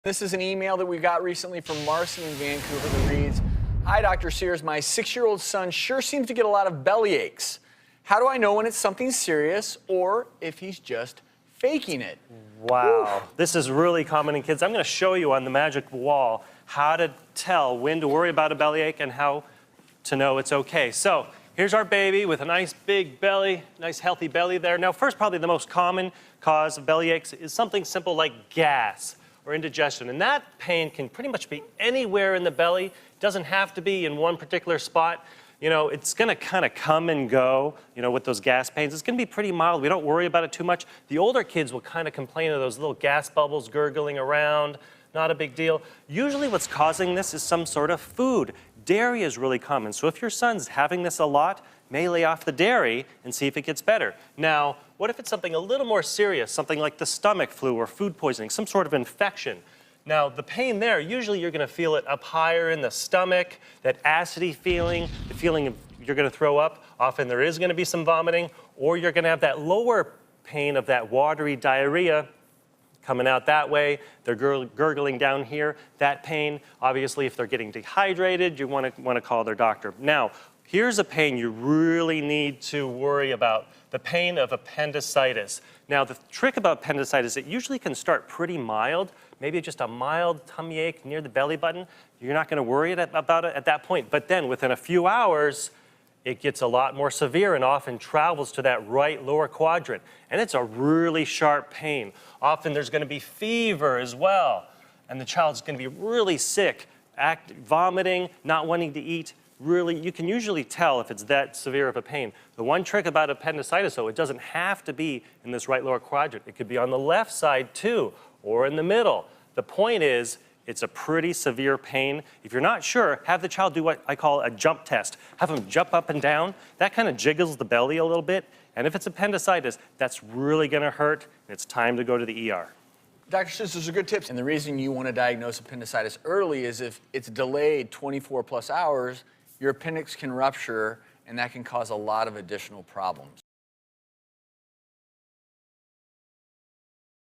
This is an email that we got recently from Marcy in Vancouver that reads, "Hi, Dr. Sears. My 6-year-old son sure seems to get a lot of belly aches. How do I know when it's something serious or if he's just faking it?" Wow, Oof. this is really common in kids. I'm going to show you on the magic wall how to tell when to worry about a bellyache and how to know it's okay. So here's our baby with a nice big belly, nice healthy belly there. Now first, probably the most common cause of belly aches is something simple like gas or indigestion. And that pain can pretty much be anywhere in the belly. It doesn't have to be in one particular spot. You know, it's going to kind of come and go, you know, with those gas pains. It's going to be pretty mild. We don't worry about it too much. The older kids will kind of complain of those little gas bubbles gurgling around. Not a big deal. Usually what's causing this is some sort of food. Dairy is really common. So if your son's having this a lot, may lay off the dairy and see if it gets better. Now, what if it's something a little more serious, something like the stomach flu or food poisoning, some sort of infection? Now, the pain there, usually you're going to feel it up higher in the stomach, that acidy feeling, the feeling of you're going to throw up. Often there is going to be some vomiting, or you're going to have that lower pain of that watery diarrhea coming out that way. They're gurgling down here. That pain, obviously, if they're getting dehydrated, you want to call their doctor. Now, here's a pain you really need to worry about, the pain of appendicitis. Now, the trick about appendicitis, it usually can start pretty mild, maybe just a mild tummy ache near the belly button. You're not going to worry about it at that point. But then within a few hours, it gets a lot more severe and often travels to that right lower quadrant. And it's a really sharp pain. Often there's going to be fever as well. And the child's going to be really sick, vomiting, not wanting to eat. Really, you can usually tell if it's that severe of a pain. The one trick about appendicitis, though, it doesn't have to be in this right lower quadrant. It could be on the left side, too, or in the middle. The point is, it's a pretty severe pain. If you're not sure, have the child do what I call a jump test. Have them jump up and down. That kind of jiggles the belly a little bit. And if it's appendicitis, that's really going to hurt, and it's time to go to the ER. Dr. Sears, those are good tips. And the reason you want to diagnose appendicitis early is if it's delayed 24+ hours, your appendix can rupture, and that can cause a lot of additional problems.